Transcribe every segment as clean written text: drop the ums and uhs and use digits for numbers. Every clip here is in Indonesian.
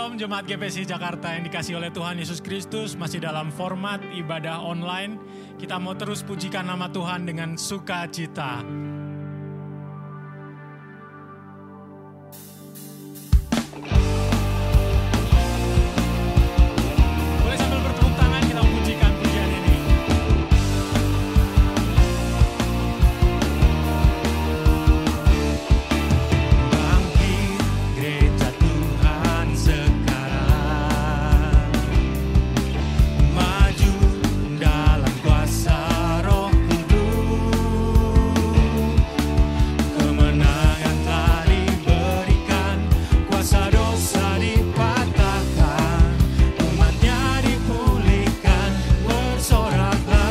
Shalom Jemaat GPSI Jakarta yang dikasihi oleh Tuhan Yesus Kristus, masih dalam format ibadah online. Kita mau terus pujikan nama Tuhan dengan sukacita. Boleh sambil bertepuk tangan kita pujikan pujian ini. Bangkit gereja Tuhan sekarang, maju dalam kuasa Roh Kudus. Kemenangan telah diberikan, kuasa dosa dipatahkan, umatnya dipulihkan, bersoraklah.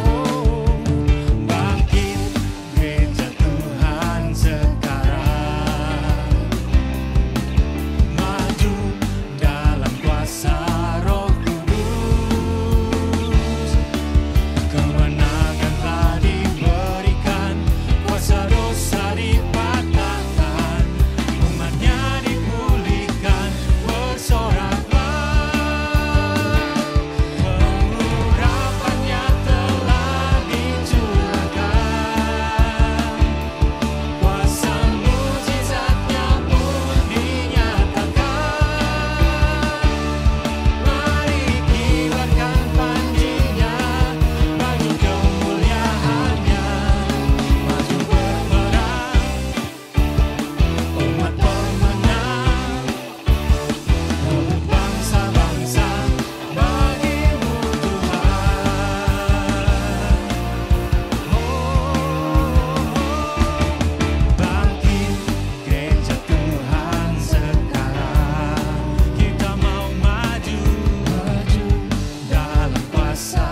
Oh, bangkit gereja Tuhan sekarang, maju dalam kuasa Roh Kudus. Kemenangan telah diberikan, kuasa dosa dipatahkan, umatnya dipulihkan, bersoraklah. Pengurapannya telah dicurahkan, kuasa mujizatnya pun dinyatakan. Mari kibarkan panjinya, bagi kemuliaannya, maju berperang, umat pemenang, rebut bangsa-bangsa, bagimu Tuhan. Bangkit gereja Tuhan sekarang, kita mau maju dalam kuasa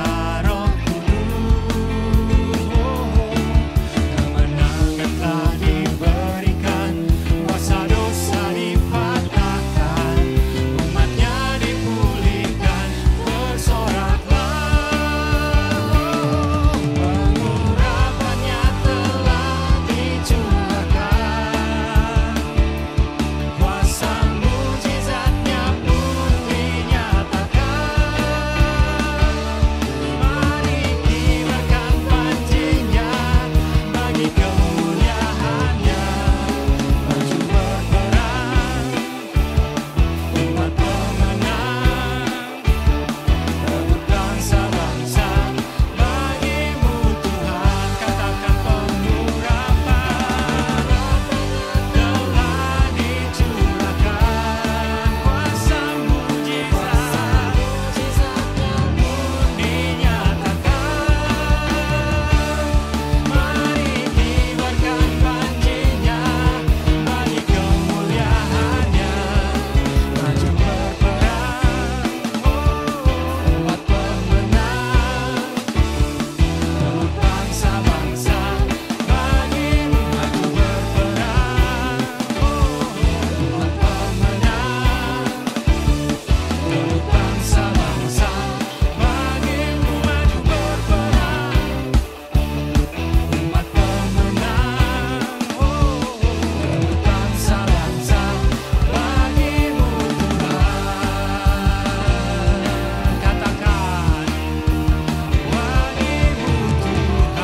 Roh Kudus. Kemenangan telah diberikan, kuasa dosa dipatahkan, umatnya dipulihkan, bersoraklah. Pengurapannya telah dicurahkan, kuasa mujizatnya pun dinyatakan. Mari kibarkan panjinya, bagi kemuliaannya, maju berperang, umat pemenang, rebut bangsa-bangsa, bagimu Tuhan. Katakan pengurapan telah dicurahkan, kuasa mujizat pun dinyatakan. Mari kibarkan panjinya, bagi kemuliaannya, maju berperang, umat pemenang, rebut bangsa-bangsa, bagimu maju berperang, umat pemenang, rebut bangsa-bangsa, bagimu maju berperang, umat pemenang, rebut bangsa-bangsa, bagimu Tuhan. Katakan, bagimu Tuhan.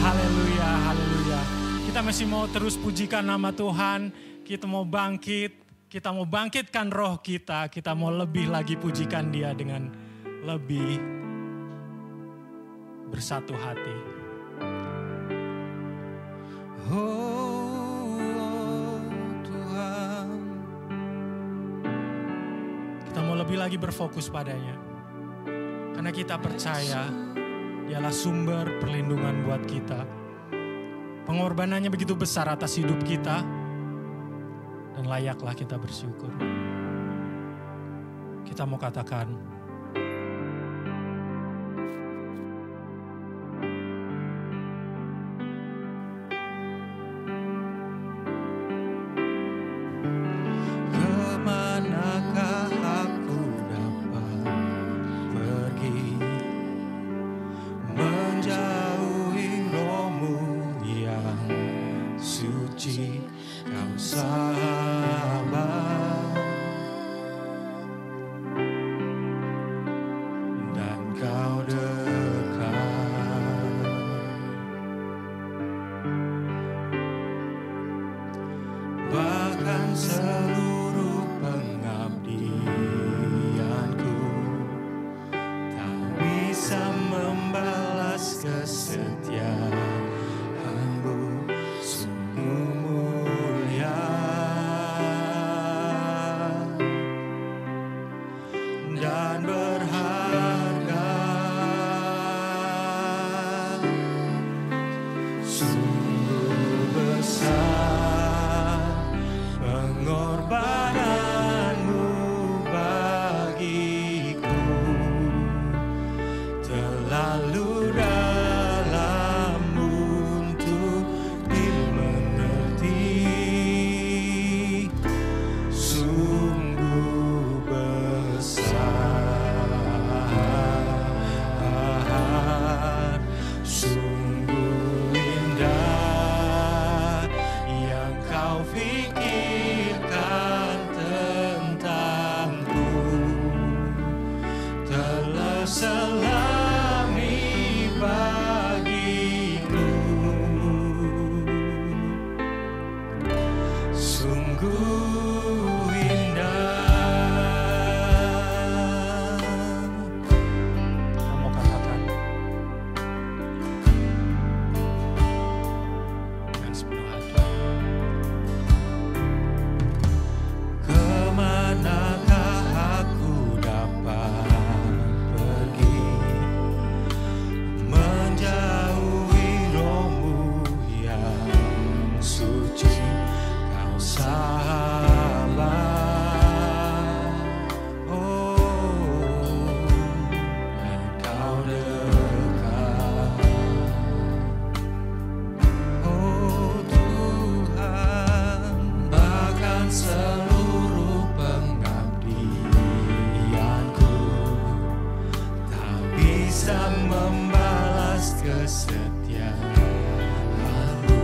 Haleluya, haleluya. Kita masih mau terus pujikan nama Tuhan. Kita mau bangkit, kita mau bangkitkan roh kita. Kita mau lebih lagi pujikan Dia dengan lebih bersatu hati. Oh Tuhan, kita mau lebih lagi berfokus padanya. Karena kita percaya Dialah sumber perlindungan buat kita. Pengorbanannya begitu besar atas hidup kita, dan layaklah kita bersyukur. Kita mau katakan, kemanakah aku dapat pergi, menjauhi Roh-Mu yang suci. Kau terlalu dalam untuk dimengerti, sungguh besar, sungguh indah yang kau pikirkan tentangku, telah selami bagiku, sungguh indah. Kamu katakan dengan sepenuh hati. Kemanakah aku dapat pergi, menjauhi rohmu yang suci, kau sahabat, oh, dan kau dekat, oh Tuhan, bahkan seluruh pengabdianku tak bisa membalas kesetiaanmu,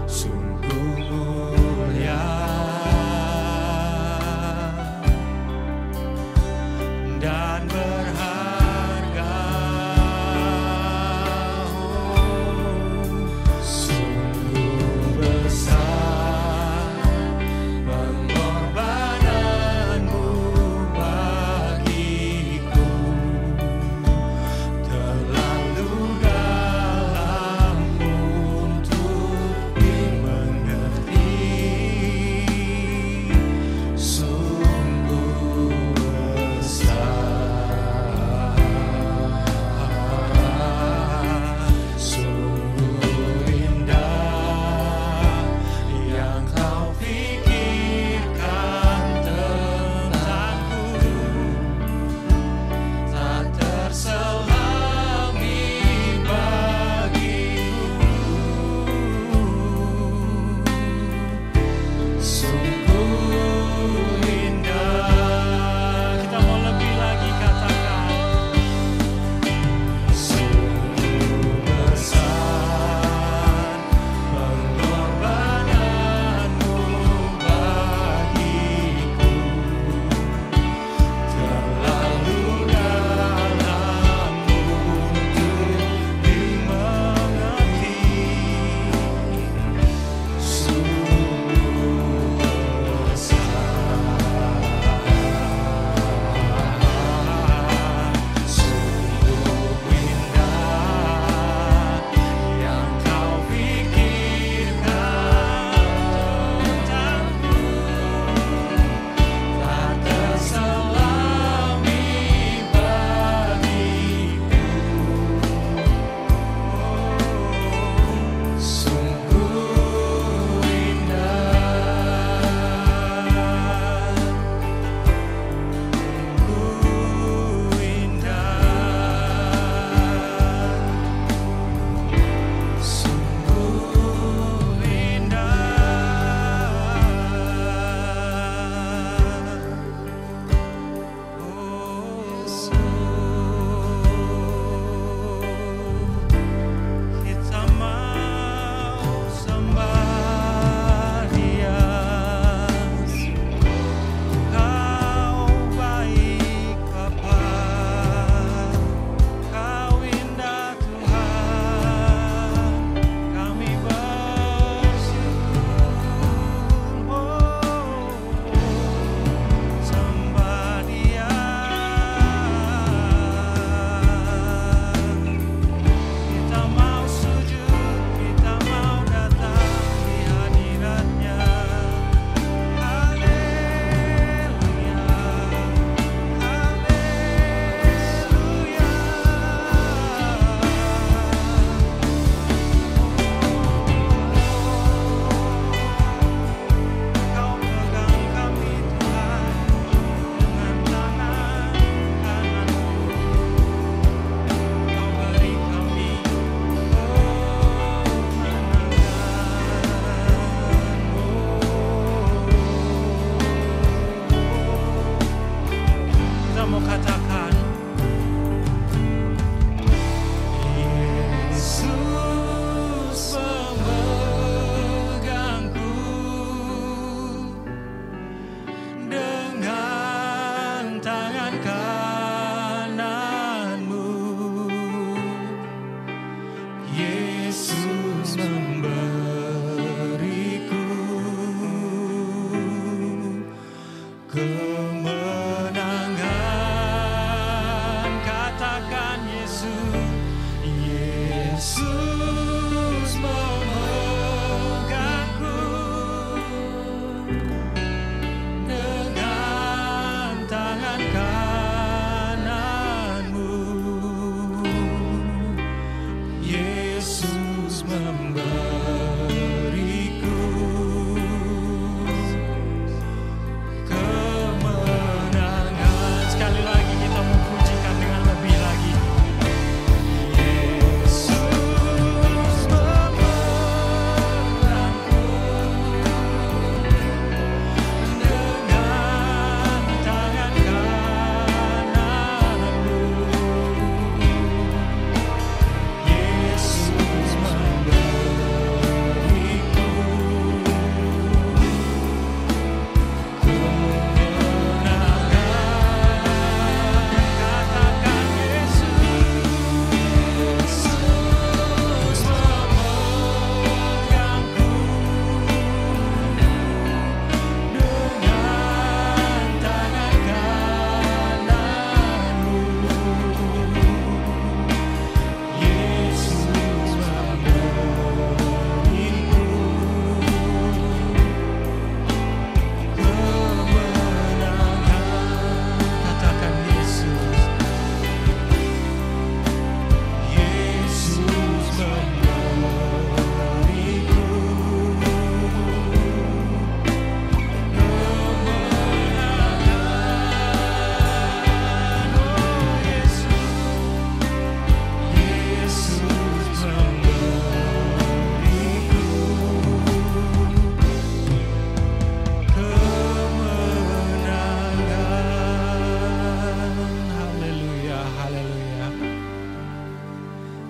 sungguh mulia dan berharga, oh, sungguh besar pengorbananmu bagiku, terlalu dalam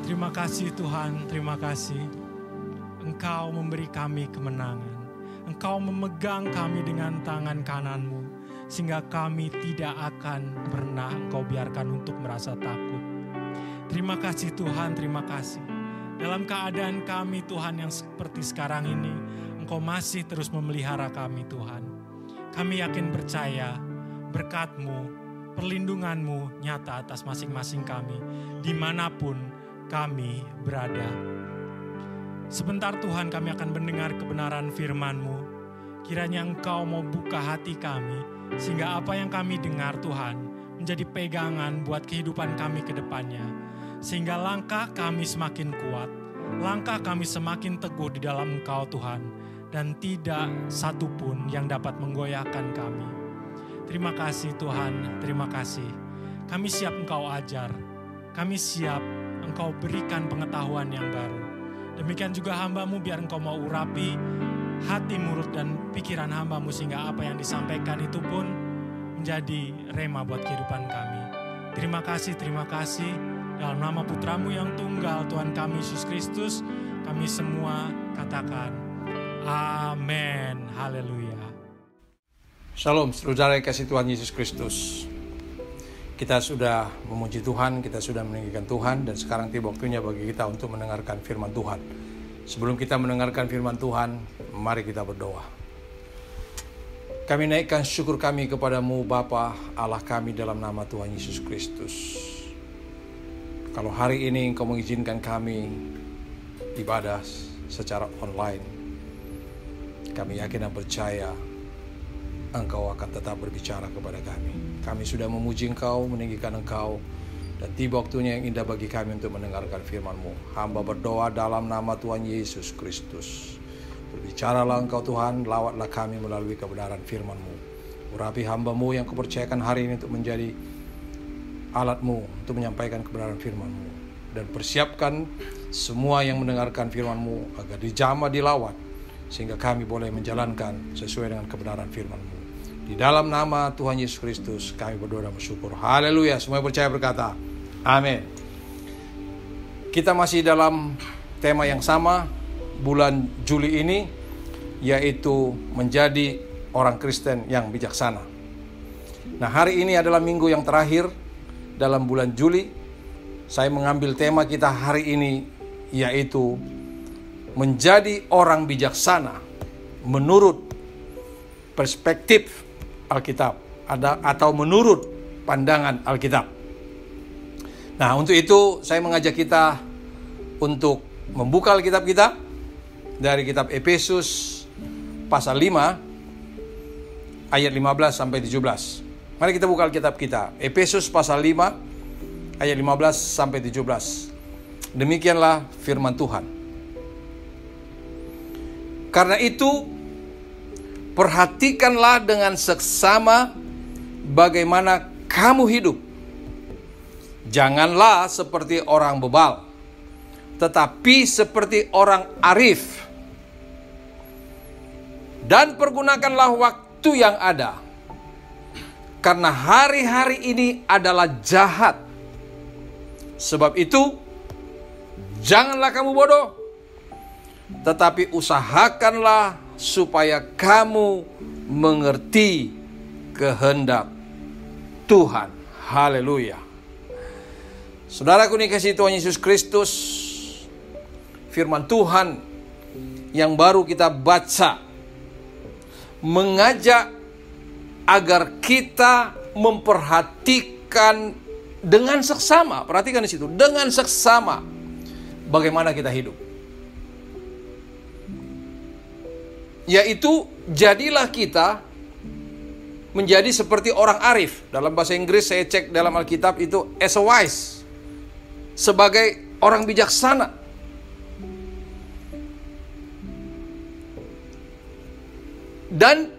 Terima kasih Tuhan, terima kasih. Engkau memberi kami kemenangan. Engkau memegang kami dengan tangan kanan-Mu, sehingga kami tidak akan pernah Engkau biarkan untuk merasa takut. Terima kasih Tuhan, terima kasih. Dalam keadaan kami Tuhan yang seperti sekarang ini, Engkau masih terus memelihara kami Tuhan. Kami yakin percaya berkat-Mu, perlindungan-Mu nyata atas masing-masing kami, dimanapun kami berada. Sebentar Tuhan kami akan mendengar kebenaran firman-Mu. Kiranya Engkau mau buka hati kami, sehingga apa yang kami dengar Tuhan menjadi pegangan buat kehidupan kami ke depannya. Sehingga langkah kami semakin kuat, langkah kami semakin teguh di dalam Engkau Tuhan, dan tidak satupun yang dapat menggoyahkan kami. Terima kasih Tuhan, terima kasih. Kami siap Engkau ajar, kami siap Engkau berikan pengetahuan yang baru. Demikian juga hamba-Mu, biar Engkau mau urapi hati, mulut, dan pikiran hamba-Mu, sehingga apa yang disampaikan itu pun menjadi rema buat kehidupan kami. Terima kasih, terima kasih. Dalam nama Putra-Mu yang tunggal, Tuhan kami Yesus Kristus, kami semua katakan amin. Haleluya. Shalom, saudara yang kasih Tuhan Yesus Kristus. Kita sudah memuji Tuhan, kita sudah meninggikan Tuhan, dan sekarang tiba waktunya bagi kita untuk mendengarkan firman Tuhan. Sebelum kita mendengarkan firman Tuhan, mari kita berdoa. Kami naikkan syukur kami kepadamu Bapa Allah kami dalam nama Tuhan Yesus Kristus. Kalau hari ini Engkau mengizinkan kami ibadah secara online, kami yakin dan percaya Engkau akan tetap berbicara kepada kami. Kami sudah memuji Engkau, meninggikan Engkau, dan tiba waktunya yang indah bagi kami untuk mendengarkan firman-Mu. Hamba berdoa dalam nama Tuhan Yesus Kristus. Berbicaralah Engkau Tuhan, lawatlah kami melalui kebenaran firman-Mu. Urapi hamba-Mu yang Kupercayakan hari ini untuk menjadi alat-Mu untuk menyampaikan kebenaran firman-Mu. Dan persiapkan semua yang mendengarkan firman-Mu agar dijamah, dilawat, sehingga kami boleh menjalankan sesuai dengan kebenaran firman-Mu. Di dalam nama Tuhan Yesus Kristus kami berdoa dan bersyukur. Haleluya. Semua yang percaya berkata amin. Kita masih dalam tema yang sama bulan Juli ini, yaitu menjadi orang Kristen yang bijaksana. Nah, hari ini adalah minggu yang terakhir dalam bulan Juli. Saya mengambil tema kita hari ini, yaitu menjadi orang bijaksana menurut perspektif Alkitab, atau menurut pandangan Alkitab. Nah, untuk itu saya mengajak kita untuk membuka Alkitab kita dari kitab Efesus pasal 5 ayat 15 sampai 17. Mari kita buka Alkitab kita. Efesus pasal 5 ayat 15 sampai 17. Demikianlah firman Tuhan. Karena itu, perhatikanlah dengan seksama bagaimana kamu hidup. Janganlah seperti orang bebal, tetapi seperti orang arif. Dan pergunakanlah waktu yang ada, karena hari-hari ini adalah jahat. Sebab itu, janganlah kamu bodoh, tetapi usahakanlah supaya kamu mengerti kehendak Tuhan. Haleluya. Saudaraku dikasihi Tuhan Yesus Kristus, firman Tuhan yang baru kita baca mengajak agar kita memperhatikan dengan seksama. Perhatikan di situ, dengan seksama bagaimana kita hidup. Yaitu, jadilah kita menjadi seperti orang arif. Dalam bahasa Inggris saya cek dalam Alkitab itu as a wise, sebagai orang bijaksana. Dan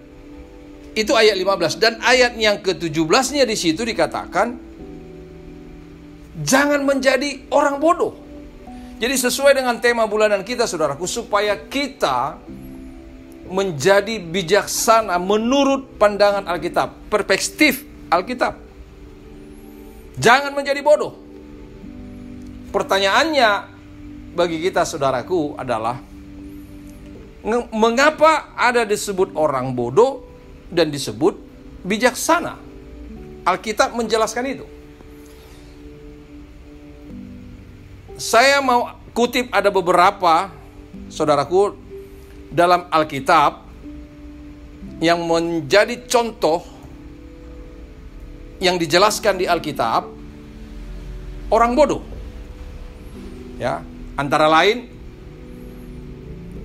itu ayat 15. Dan ayat yang ke-17-nya di situ dikatakan, jangan menjadi orang bodoh. Jadi sesuai dengan tema bulanan kita, saudaraku, supaya kita menjadi bijaksana menurut pandangan Alkitab, perspektif Alkitab. Jangan menjadi bodoh. pertanyaannya bagi kita saudaraku adalah, mengapa ada disebut orang bodoh dan disebut bijaksana? Alkitab menjelaskan itu. Saya mau kutip ada beberapa, saudaraku, dalam Alkitab yang menjadi contoh yang dijelaskan di Alkitab orang bodoh. Ya, antara lain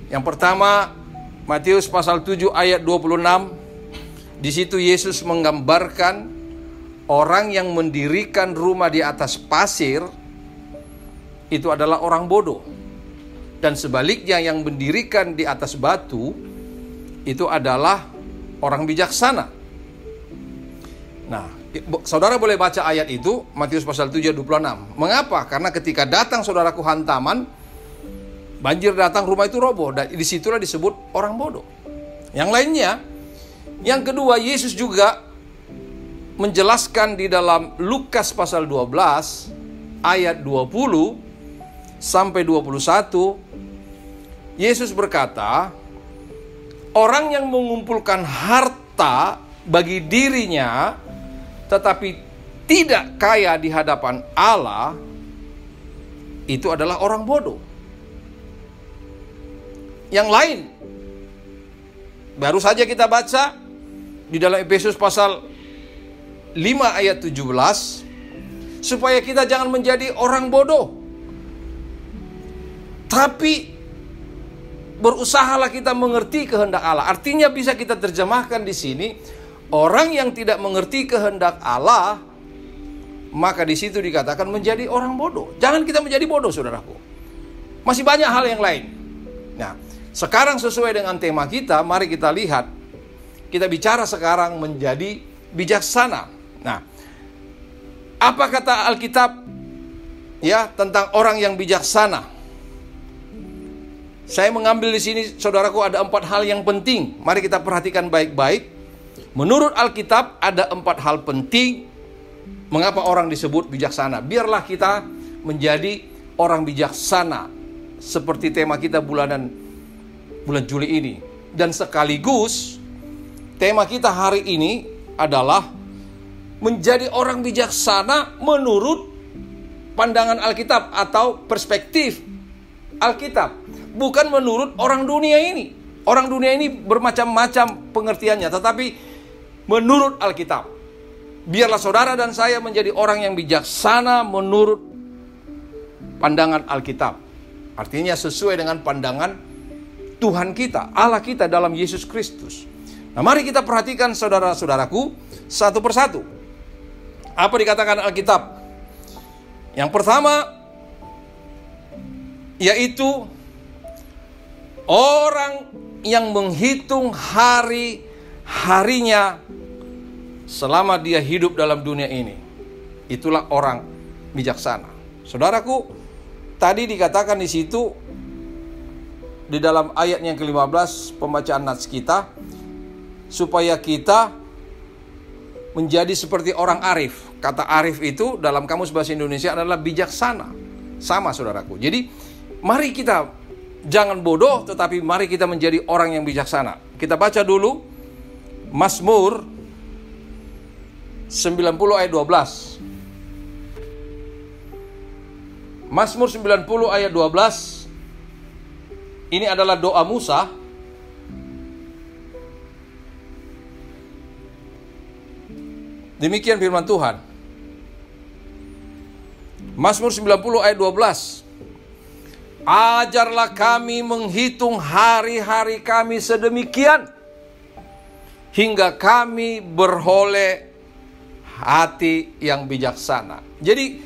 yang pertama Matius pasal 7 ayat 26. Di situ Yesus menggambarkan orang yang mendirikan rumah di atas pasir itu adalah orang bodoh. Dan sebaliknya yang mendirikan di atas batu itu adalah orang bijaksana. Nah, saudara boleh baca ayat itu, Matius pasal 7 ayat 26. Mengapa? Karena ketika datang saudaraku hantaman, banjir datang, rumah itu roboh. Dan disitulah disebut orang bodoh. Yang lainnya, yang kedua, Yesus juga menjelaskan di dalam Lukas pasal 12 ayat 20 sampai 21. Yesus berkata, orang yang mengumpulkan harta bagi dirinya tetapi tidak kaya di hadapan Allah, itu adalah orang bodoh. Yang lain, baru saja kita baca di dalam Efesus pasal 5 ayat 17, supaya kita jangan menjadi orang bodoh, tapi berusahalah kita mengerti kehendak Allah. Artinya bisa kita terjemahkan di sini, orang yang tidak mengerti kehendak Allah, maka di situ dikatakan menjadi orang bodoh. Jangan kita menjadi bodoh, saudaraku. Masih banyak hal yang lain. Nah, sekarang sesuai dengan tema kita, mari kita lihat. Kita bicara sekarang menjadi bijaksana. Nah, apa kata Alkitab ya tentang orang yang bijaksana? Saya mengambil di sini, saudaraku, ada 4 hal yang penting. Mari kita perhatikan baik-baik. Menurut Alkitab ada 4 hal penting mengapa orang disebut bijaksana. Biarlah kita menjadi orang bijaksana seperti tema kita bulan Juli ini. Dan sekaligus tema kita hari ini adalah menjadi orang bijaksana menurut pandangan Alkitab atau perspektif Alkitab. Bukan menurut orang dunia ini. Orang dunia ini bermacam-macam pengertiannya, tetapi menurut Alkitab. Biarlah saudara dan saya menjadi orang yang bijaksana menurut pandangan Alkitab. Artinya sesuai dengan pandangan Tuhan kita, Allah kita dalam Yesus Kristus. Nah, mari kita perhatikan saudara-saudaraku satu persatu. Apa dikatakan Alkitab? Yang pertama, yaitu orang yang menghitung hari-harinya selama dia hidup dalam dunia ini. Itulah orang bijaksana. Saudaraku, tadi dikatakan di situ di dalam ayat yang ke-15 pembacaan nats kita, supaya kita menjadi seperti orang arif. Kata arif itu dalam kamus bahasa Indonesia adalah bijaksana. Sama, saudaraku. Jadi mari kita jangan bodoh, tetapi mari kita menjadi orang yang bijaksana. Kita baca dulu Mazmur 90 ayat 12. Mazmur 90 ayat 12. Ini adalah doa Musa. Demikian firman Tuhan. Mazmur 90 ayat 12. Ajarlah kami menghitung hari-hari kami sedemikian, hingga kami beroleh hati yang bijaksana. Jadi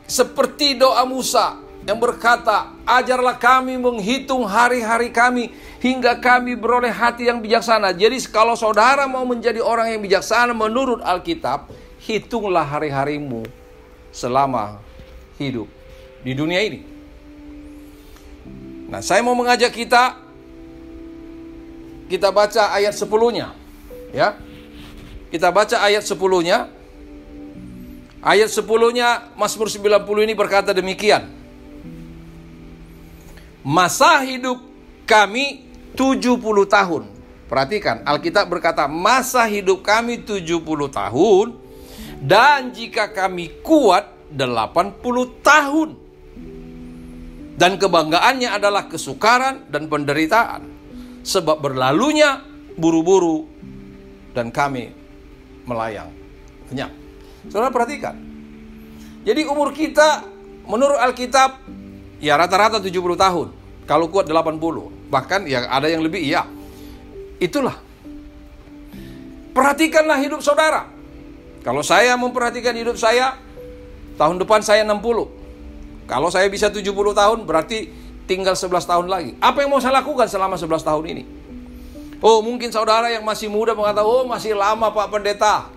seperti doa Musa yang berkata, ajarlah kami menghitung hari-hari kami, hingga kami beroleh hati yang bijaksana. Jadi kalau saudara mau menjadi orang yang bijaksana menurut Alkitab, hitunglah hari-harimu selama hidup di dunia ini. Nah, saya mau mengajak kita baca ayat 10-nya. Ya. Kita baca ayat 10-nya. Ayat 10-nya Mazmur 90 ini berkata demikian. Masa hidup kami 70 tahun. Perhatikan, Alkitab berkata masa hidup kami 70 tahun. Dan jika kami kuat 80 tahun. Dan kebanggaannya adalah kesukaran dan penderitaan. Sebab berlalunya buru-buru dan kami melayang kenyang. Saudara perhatikan. Jadi umur kita menurut Alkitab ya rata-rata 70 tahun. Kalau kuat 80. Bahkan ya ada yang lebih, ya. Itulah. Perhatikanlah hidup saudara. Kalau saya memperhatikan hidup saya, tahun depan saya 60. Kalau saya bisa 70 tahun, berarti tinggal 11 tahun lagi. Apa yang mau saya lakukan selama 11 tahun ini? Oh, mungkin saudara yang masih muda mengatakan, oh masih lama Pak Pendeta.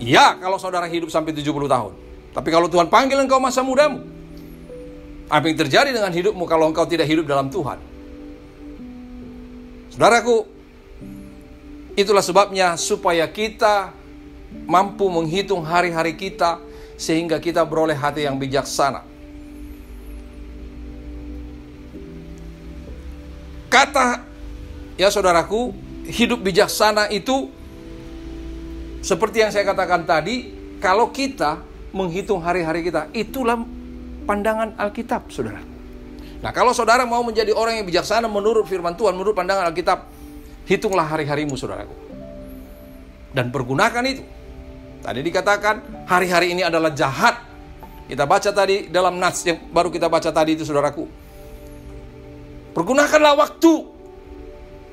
Ya, kalau saudara hidup sampai 70 tahun. Tapi kalau Tuhan panggil engkau masa mudamu, apa yang terjadi dengan hidupmu kalau engkau tidak hidup dalam Tuhan? Saudaraku, itulah sebabnya supaya kita mampu menghitung hari-hari kita sehingga kita beroleh hati yang bijaksana. Kata, ya saudaraku, hidup bijaksana itu seperti yang saya katakan tadi, kalau kita menghitung hari-hari kita, itulah pandangan Alkitab, saudara. Nah, kalau saudara mau menjadi orang yang bijaksana menurut firman Tuhan, menurut pandangan Alkitab, hitunglah hari-harimu, saudaraku. Dan pergunakan itu. Tadi dikatakan, hari-hari ini adalah jahat. Kita baca tadi dalam nats yang baru kita baca tadi itu, saudaraku. Pergunakanlah waktu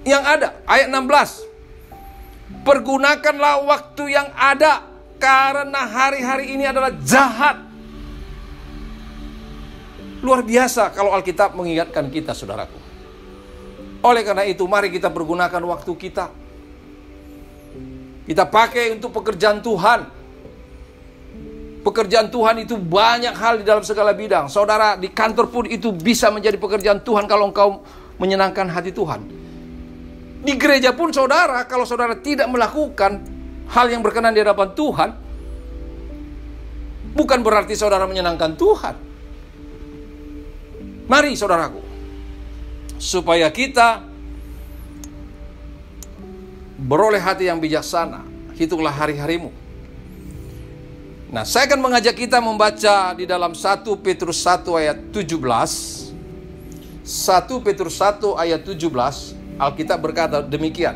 yang ada. Ayat 16. Pergunakanlah waktu yang ada, karena hari-hari ini adalah jahat. Luar biasa kalau Alkitab mengingatkan kita, saudaraku. Oleh karena itu, mari kita pergunakan waktu kita. Kita pakai untuk pekerjaan Tuhan. Pekerjaan Tuhan itu banyak hal di dalam segala bidang. Saudara, di kantor pun itu bisa menjadi pekerjaan Tuhan kalau engkau menyenangkan hati Tuhan. Di gereja pun saudara, kalau saudara tidak melakukan hal yang berkenan di hadapan Tuhan, bukan berarti saudara menyenangkan Tuhan. Mari saudaraku, supaya kita beroleh hati yang bijaksana, hitunglah hari-harimu. Nah, saya akan mengajak kita membaca di dalam 1 Petrus 1 ayat 17. 1 Petrus 1 ayat 17, Alkitab berkata demikian.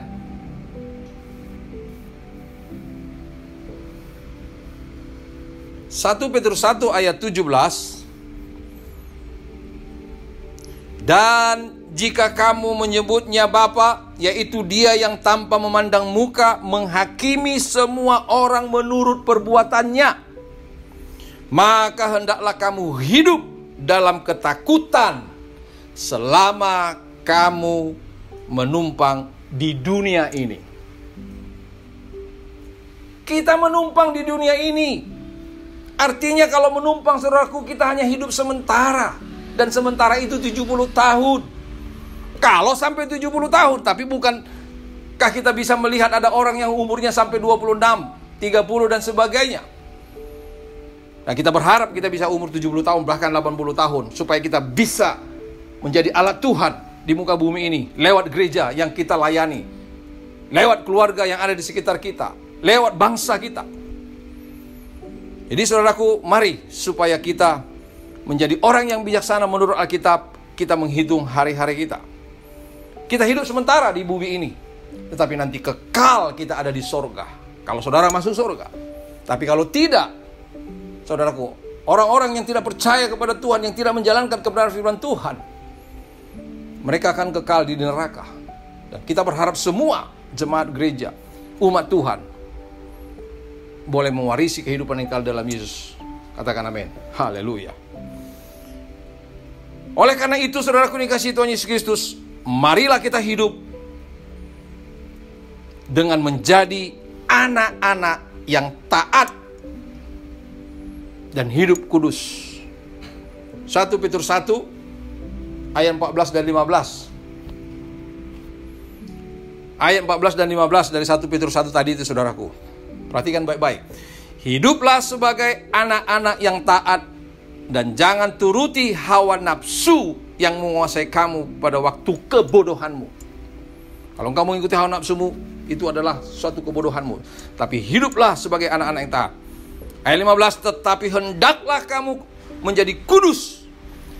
Satu Petrus 1 ayat 17. Dan jika kamu menyebutnya Bapa, yaitu Dia yang tanpa memandang muka menghakimi semua orang menurut perbuatannya, maka hendaklah kamu hidup dalam ketakutan selama kamu menumpang di dunia ini. Kita menumpang di dunia ini. Artinya kalau menumpang, saudaraku, kita hanya hidup sementara. Dan sementara itu 70 tahun. Kalau sampai 70 tahun, tapi bukankah kita bisa melihat ada orang yang umurnya sampai 26, 30 dan sebagainya. Nah, kita berharap kita bisa umur 70 tahun, bahkan 80 tahun. Supaya kita bisa menjadi alat Tuhan di muka bumi ini. Lewat gereja yang kita layani. Lewat keluarga yang ada di sekitar kita. Lewat bangsa kita. Jadi saudaraku, mari supaya kita menjadi orang yang bijaksana menurut Alkitab, kita menghitung hari-hari kita. Kita hidup sementara di bumi ini, tetapi nanti kekal kita ada di sorga. Kalau saudara masuk sorga. Tapi kalau tidak, saudaraku, orang-orang yang tidak percaya kepada Tuhan, yang tidak menjalankan kebenaran firman Tuhan, mereka akan kekal di neraka. Dan kita berharap semua jemaat gereja, umat Tuhan, boleh mewarisi kehidupan yang kekal dalam Yesus. Katakan amin. Haleluya. Oleh karena itu, saudaraku dikasihi Tuhan Yesus Kristus, marilah kita hidup dengan menjadi anak-anak yang taat dan hidup kudus. 1 Petrus 1 ayat 14 dan 15. Ayat 14 dan 15 dari 1 Petrus 1 tadi itu, saudaraku. Perhatikan baik-baik. Hiduplah sebagai anak-anak yang taat, dan jangan turuti hawa nafsu yang menguasai kamu pada waktu kebodohanmu. Kalau kamu mengikuti hawa nafsumu, itu adalah suatu kebodohanmu. Tapi hiduplah sebagai anak-anak yang taat. Ayat 15, tetapi hendaklah kamu menjadi kudus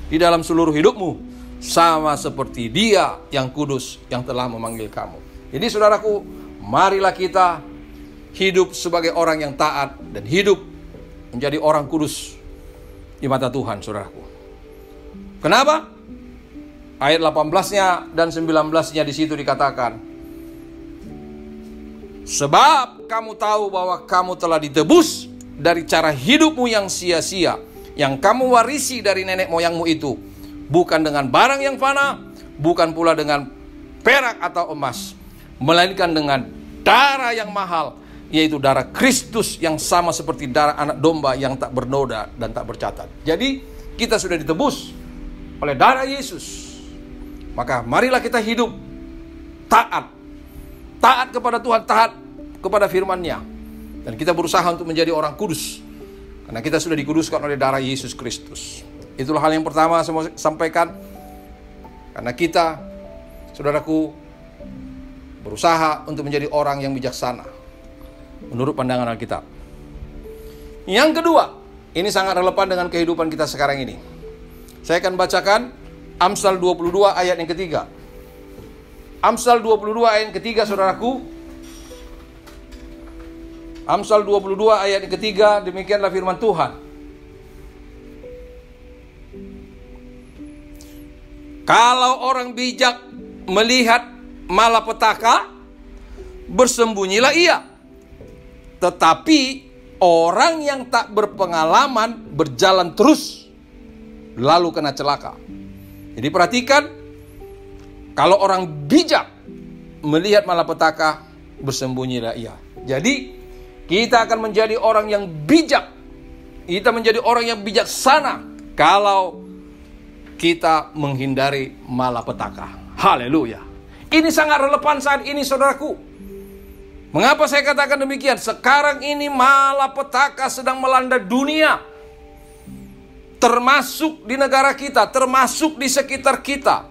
di dalam seluruh hidupmu, sama seperti Dia yang kudus yang telah memanggil kamu. Jadi saudaraku, marilah kita hidup sebagai orang yang taat dan hidup menjadi orang kudus di mata Tuhan, saudaraku. Kenapa? Ayat 18-nya dan 19-nya di situ dikatakan, sebab kamu tahu bahwa kamu telah ditebus dari cara hidupmu yang sia-sia, yang kamu warisi dari nenek moyangmu itu, bukan dengan barang yang fana, bukan pula dengan perak atau emas, melainkan dengan darah yang mahal, yaitu darah Kristus yang sama seperti darah anak domba yang tak bernoda dan tak bercacat. Jadi kita sudah ditebus oleh darah Yesus. Maka marilah kita hidup taat. Taat kepada Tuhan, taat kepada firman-Nya. Dan kita berusaha untuk menjadi orang kudus, karena kita sudah dikuduskan oleh darah Yesus Kristus. Itulah hal yang pertama saya mau sampaikan. Karena kita, saudaraku, berusaha untuk menjadi orang yang bijaksana menurut pandangan Alkitab. Yang kedua, ini sangat relevan dengan kehidupan kita sekarang ini. Saya akan bacakan Amsal 22 ayat yang ketiga. Amsal 22 ayat yang ketiga, saudaraku. Amsal 22 ayat yang ketiga, demikianlah firman Tuhan. Kalau orang bijak melihat malapetaka, bersembunyilah ia. Tetapi orang yang tak berpengalaman berjalan terus, lalu kena celaka. Jadi perhatikan, kalau orang bijak melihat malapetaka, bersembunyilah ia. Jadi kita akan menjadi orang yang bijak. Kita menjadi orang yang bijaksana kalau kita menghindari malapetaka. Haleluya. Ini sangat relevan saat ini, saudaraku. Mengapa saya katakan demikian? Sekarang ini malapetaka sedang melanda dunia, termasuk di negara kita, termasuk di sekitar kita.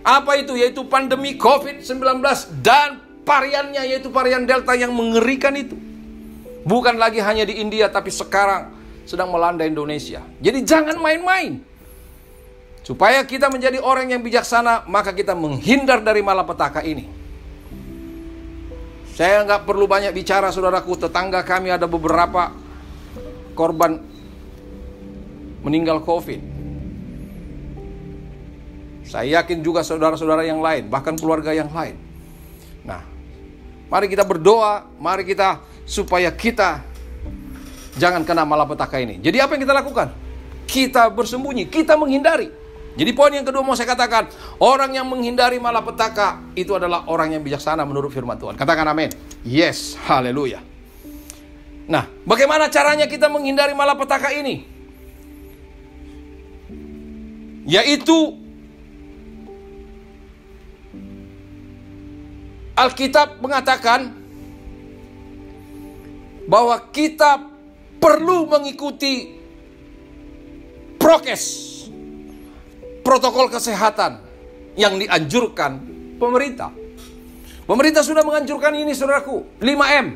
Apa itu? Yaitu pandemi COVID-19 dan variannya, yaitu varian Delta yang mengerikan itu. Bukan lagi hanya di India, tapi sekarang sedang melanda Indonesia. Jadi jangan main-main. Supaya kita menjadi orang yang bijaksana, maka kita menghindar dari malapetaka ini. Saya nggak perlu banyak bicara, saudaraku. Tetangga kami ada beberapa korban meninggal COVID. Saya yakin juga saudara-saudara yang lain, bahkan keluarga yang lain. Nah, mari kita berdoa, mari kita supaya kita jangan kena malapetaka ini. Jadi apa yang kita lakukan? Kita bersembunyi, kita menghindari. Jadi poin yang kedua mau saya katakan, orang yang menghindari malapetaka itu adalah orang yang bijaksana menurut firman Tuhan. Katakan amin. Yes, haleluya. Nah, bagaimana caranya kita menghindari malapetaka ini? Yaitu Alkitab mengatakan bahwa kita perlu mengikuti prokes, protokol kesehatan yang dianjurkan pemerintah. Pemerintah sudah menganjurkan ini, saudaraku, 5M.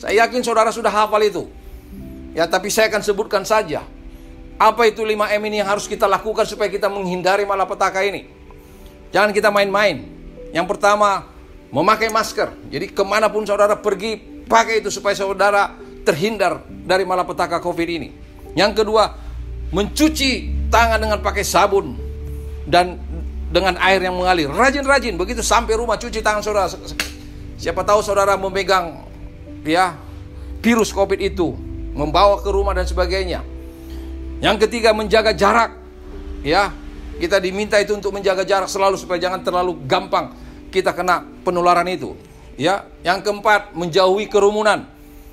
Saya yakin saudara sudah hafal itu. Ya, tapi saya akan sebutkan saja. Apa itu 5M ini yang harus kita lakukan supaya kita menghindari malapetaka ini? Jangan kita main-main. Yang pertama, memakai masker. Jadi kemanapun saudara pergi, pakai itu supaya saudara terhindar dari malapetaka COVID ini. Yang kedua, mencuci tangan dengan pakai sabun dan dengan air yang mengalir. Rajin-rajin, begitu sampai rumah cuci tangan saudara. Siapa tahu saudara memegang virus COVID itu, membawa ke rumah dan sebagainya. Yang ketiga, menjaga jarak. Kita diminta itu untuk menjaga jarak selalu supaya jangan terlalu gampang kita kena penularan itu. Yang keempat, menjauhi kerumunan.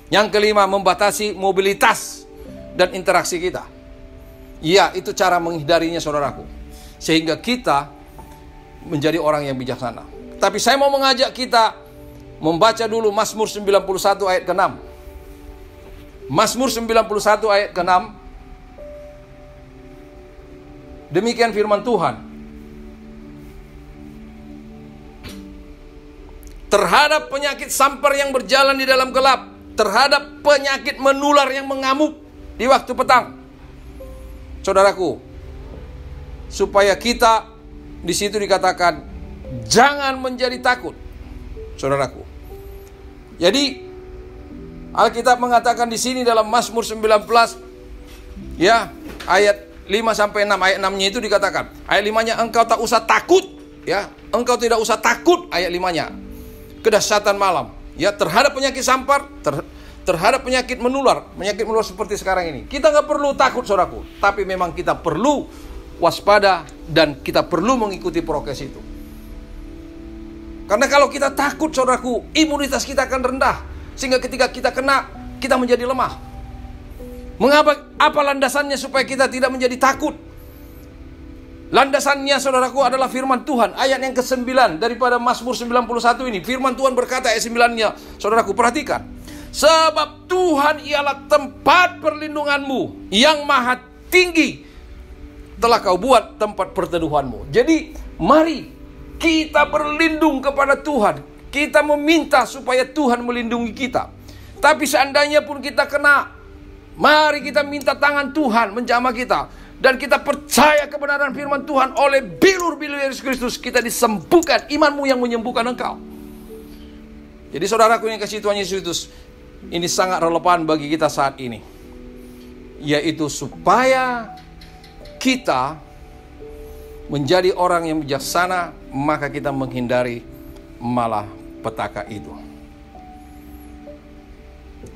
Yang kelima, membatasi mobilitas dan interaksi kita. Itu cara menghindarinya, saudaraku. Sehingga kita menjadi orang yang bijaksana. Tapi saya mau mengajak kita membaca dulu Mazmur 91 ayat ke-6. Mazmur 91 ayat ke-6. Demikian firman Tuhan. Terhadap penyakit sampar yang berjalan di dalam gelap, terhadap penyakit menular yang mengamuk di waktu petang. Saudaraku, supaya kita di situ dikatakan jangan menjadi takut. Saudaraku. Jadi Alkitab mengatakan di sini dalam Mazmur 19 ya, ayat 5 sampai 6, ayat 6-nya itu dikatakan. Ayat 5-nya engkau tak usah takut, ya. Engkau tidak usah takut, ayat 5-nya. Kedahsyatan malam, ya, terhadap penyakit sampar, terhadap penyakit menular seperti sekarang ini. Kita nggak perlu takut, saudaraku, tapi memang kita perlu waspada dan kita perlu mengikuti prokes itu. Karena kalau kita takut, saudaraku, imunitas kita akan rendah, sehingga ketika kita kena, kita menjadi lemah. Mengapa? Apa landasannya supaya kita tidak menjadi takut? Landasannya, saudaraku, adalah firman Tuhan. Ayat yang ke-9 daripada Mazmur 91 ini. Firman Tuhan berkata, ayat 9-nya, saudaraku, perhatikan. Sebab Tuhan ialah tempat perlindunganmu, yang maha tinggi telah kau buat tempat perteduhanmu. Jadi, mari kita berlindung kepada Tuhan. Kita meminta supaya Tuhan melindungi kita. Tapi seandainya pun kita kena, mari kita minta tangan Tuhan menjamah kita. Dan kita percaya kebenaran firman Tuhan. Oleh bilur-bilur Yesus Kristus kita disembuhkan. Imanmu yang menyembuhkan engkau. Jadi saudaraku yang kasih Tuhan Yesus Kristus, ini sangat relevan bagi kita saat ini. Yaitu supaya kita menjadi orang yang bijaksana, maka kita menghindari malapetaka itu.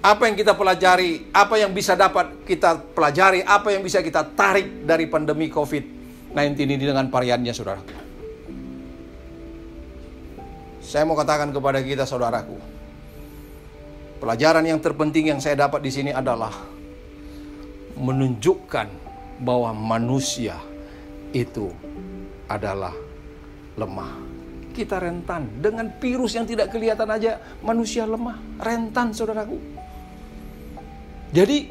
Apa yang kita pelajari, apa yang bisa dapat kita pelajari, apa yang bisa kita tarik dari pandemi COVID-19 ini dengan variannya, saudaraku. Saya mau katakan kepada kita, saudaraku, pelajaran yang terpenting yang saya dapat di sini adalah menunjukkan bahwa manusia itu adalah lemah. Kita rentan dengan virus yang tidak kelihatan aja, manusia lemah, rentan, saudaraku. Jadi,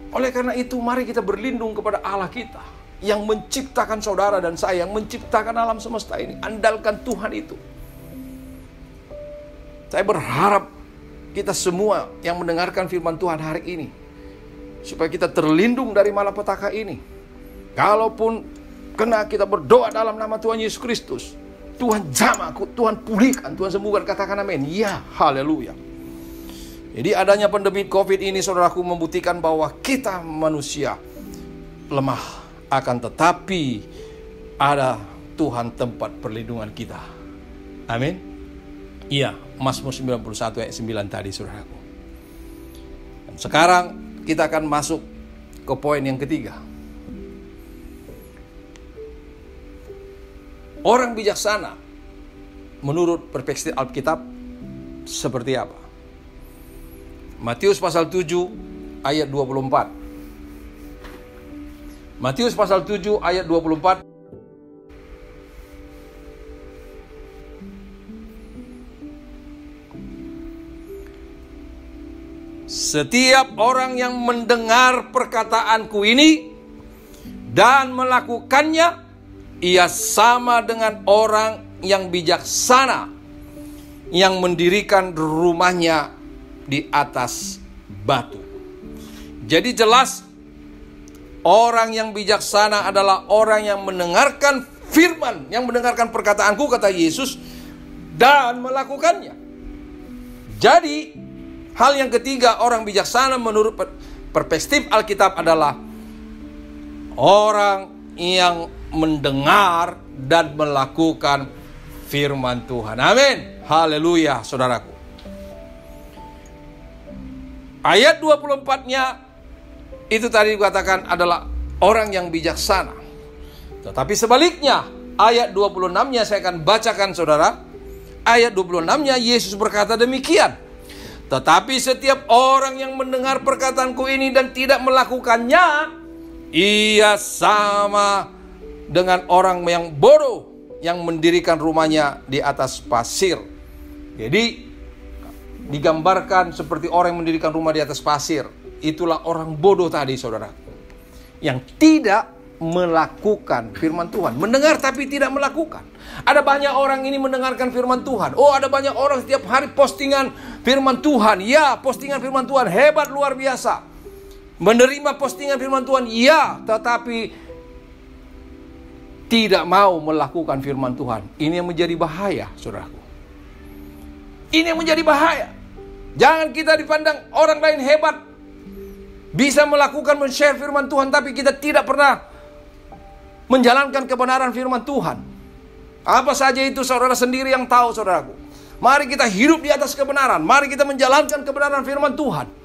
oleh karena itu mari kita berlindung kepada Allah kita yang menciptakan saudara dan saya, yang menciptakan alam semesta ini. Andalkan Tuhan itu. Saya berharap kita semua yang mendengarkan firman Tuhan hari ini, supaya kita terlindung dari malapetaka ini. Kalaupun kena, kita berdoa dalam nama Tuhan Yesus Kristus. Tuhan jamah, Tuhan pulihkan, Tuhan sembuhkan. Katakan amin. Ya, haleluya. Jadi adanya pandemi COVID ini, saudaraku, membuktikan bahwa kita manusia lemah. Akan tetapi ada Tuhan tempat perlindungan kita. Amin. Iya, Mazmur 91 ayat 9 tadi, saudaraku. Dan sekarang kita akan masuk ke poin yang ketiga. Orang bijaksana menurut perspektif Alkitab seperti apa? Matius pasal 7 ayat 24. Matius pasal 7 ayat 24. Setiap orang yang mendengar perkataanku ini dan melakukannya, ia sama dengan orang yang bijaksana yang mendirikan rumahnya di atas batu. Jadi jelas, orang yang bijaksana adalah orang yang mendengarkan firman, yang mendengarkan perkataanku, kata Yesus, dan melakukannya. Jadi hal yang ketiga, orang bijaksana menurut perspektif Alkitab adalah orang yang mendengar dan melakukan firman Tuhan. Amin. Haleluya, saudaraku. Ayat 24-nya itu tadi dikatakan adalah orang yang bijaksana. Tetapi sebaliknya, ayat 26-nya saya akan bacakan, saudara. Ayat 26-nya Yesus berkata demikian. Tetapi setiap orang yang mendengar perkataanku ini dan tidak melakukannya, ia sama dengan orang yang bodoh yang mendirikan rumahnya di atas pasir. Jadi digambarkan seperti orang yang mendirikan rumah di atas pasir. Itulah orang bodoh tadi, saudara, yang tidak melakukan firman Tuhan. Mendengar tapi tidak melakukan. Ada banyak orang ini mendengarkan firman Tuhan. Oh, ada banyak orang setiap hari postingan firman Tuhan. Ya, postingan firman Tuhan hebat, luar biasa. Menerima postingan firman Tuhan, ya, tetapi tidak mau melakukan firman Tuhan. Ini yang menjadi bahaya, saudaraku. Ini yang menjadi bahaya. Jangan kita dipandang orang lain hebat, bisa melakukan, men-share firman Tuhan, tapi kita tidak pernah menjalankan kebenaran firman Tuhan. Apa saja itu saudara sendiri yang tahu, saudaraku. Mari kita hidup di atas kebenaran. Mari kita menjalankan kebenaran firman Tuhan.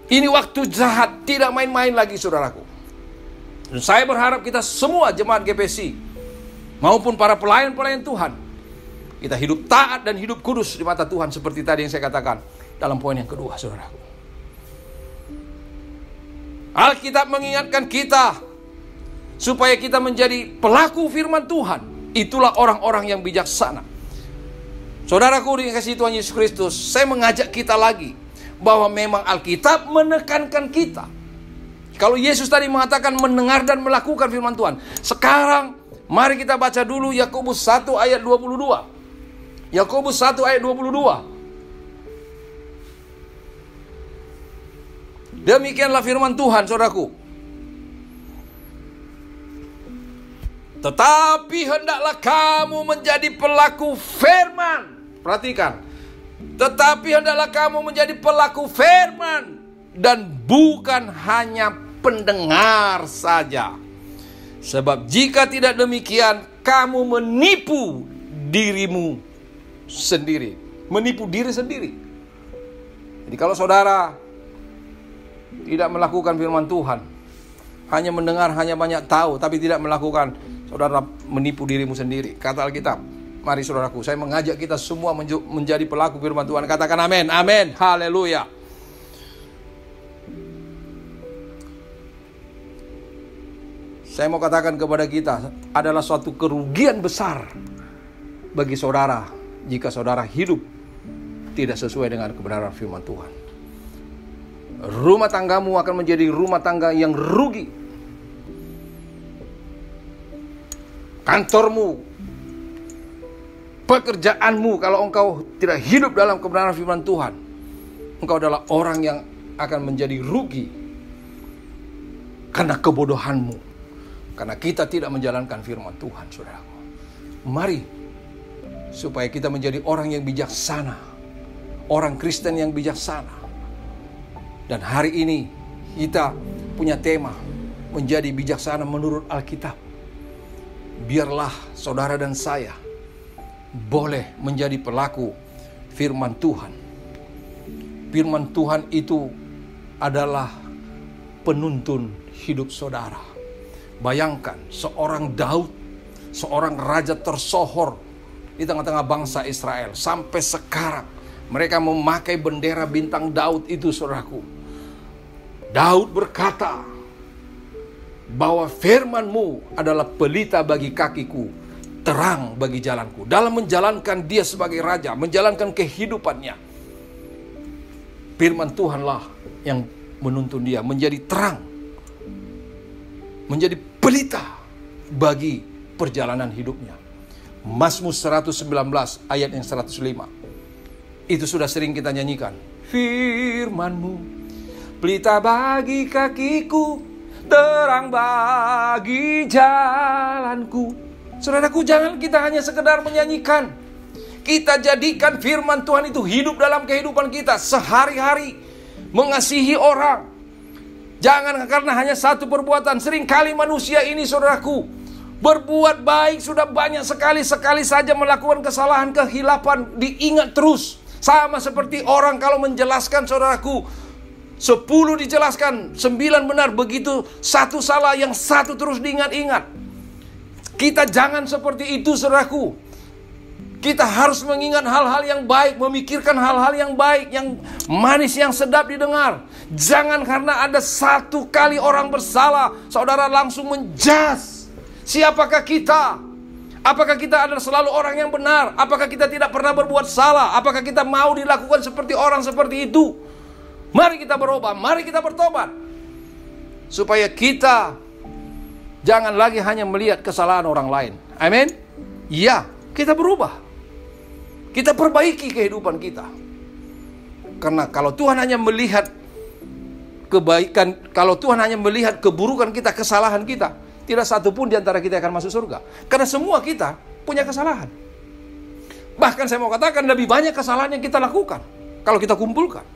Ini waktu jahat, tidak main-main lagi, saudaraku. Dan saya berharap kita semua jemaat GPC maupun para pelayan-pelayan Tuhan, kita hidup taat dan hidup kudus di mata Tuhan, seperti tadi yang saya katakan dalam poin yang kedua, saudaraku. Alkitab mengingatkan kita supaya kita menjadi pelaku firman Tuhan. Itulah orang-orang yang bijaksana. Saudaraku dikasihi Tuhan Yesus Kristus, saya mengajak kita lagi bahwa memang Alkitab menekankan kita. Kalau Yesus tadi mengatakan mendengar dan melakukan firman Tuhan, sekarang mari kita baca dulu Yakobus 1 ayat 22. Yakobus 1 ayat 22. Demikianlah firman Tuhan, saudaraku. Tetapi hendaklah kamu menjadi pelaku firman. Perhatikan. Tetapi hendaklah kamu menjadi pelaku firman, dan bukan hanya pendengar saja. Sebab jika tidak demikian, kamu menipu dirimu sendiri. Menipu diri sendiri. Jadi kalau saudara tidak melakukan firman Tuhan, hanya mendengar, hanya banyak tahu, tapi tidak melakukan, saudara menipu dirimu sendiri. Kata Alkitab. Mari saudaraku, saya mengajak kita semua menjadi pelaku firman Tuhan. Katakan amin, amin, haleluya. Saya mau katakan kepada kita, adalah suatu kerugian besar bagi saudara jika saudara hidup tidak sesuai dengan kebenaran firman Tuhan. Rumah tanggamu akan menjadi rumah tangga yang rugi. Kantormu, pekerjaanmu, kalau engkau tidak hidup dalam kebenaran firman Tuhan, engkau adalah orang yang akan menjadi rugi karena kebodohanmu. Karena kita tidak menjalankan firman Tuhan, saudaraku. Mari, supaya kita menjadi orang yang bijaksana. Orang Kristen yang bijaksana. Dan hari ini, kita punya tema, menjadi bijaksana menurut Alkitab. Biarlah saudara dan saya boleh menjadi pelaku firman Tuhan. Firman Tuhan itu adalah penuntun hidup saudara. Bayangkan seorang Daud, seorang raja tersohor di tengah-tengah bangsa Israel. Sampai sekarang mereka memakai bendera bintang Daud itu, saudaraku. Daud berkata bahwa firman-Mu adalah pelita bagi kakiku, terang bagi jalanku. Dalam menjalankan dia sebagai raja, menjalankan kehidupannya, firman Tuhanlah yang menuntun dia menjadi terang, menjadi pelita bagi perjalanan hidupnya. Mazmur 119 ayat yang 105. Itu sudah sering kita nyanyikan. Firman-Mu pelita bagi kakiku, terang bagi jalanku. Saudaraku, jangan kita hanya sekedar menyanyikan. Kita jadikan firman Tuhan itu hidup dalam kehidupan kita sehari-hari. Mengasihi orang. Jangan karena hanya satu perbuatan. Seringkali manusia ini, saudaraku, berbuat baik sudah banyak sekali. Sekali saja melakukan kesalahan, kehilapan, diingat terus. Sama seperti orang kalau menjelaskan, saudaraku, 10 dijelaskan, 9 benar. Begitu satu salah, yang satu terus diingat-ingat. Kita jangan seperti itu, saudaraku. Kita harus mengingat hal-hal yang baik, memikirkan hal-hal yang baik, yang manis, yang sedap didengar. Jangan karena ada satu kali orang bersalah, saudara langsung menjas. Siapakah kita? Apakah kita adalah selalu orang yang benar? Apakah kita tidak pernah berbuat salah? Apakah kita mau dilakukan seperti orang seperti itu? Mari kita berubah, mari kita bertobat. Supaya kita jangan lagi hanya melihat kesalahan orang lain. Amin. Ya, kita berubah. Kita perbaiki kehidupan kita. Karena kalau Tuhan hanya melihat kebaikan, kalau Tuhan hanya melihat keburukan kita, kesalahan kita, tidak satu pun di antara kita akan masuk surga. Karena semua kita punya kesalahan. Bahkan saya mau katakan lebih banyak kesalahan yang kita lakukan kalau kita kumpulkan.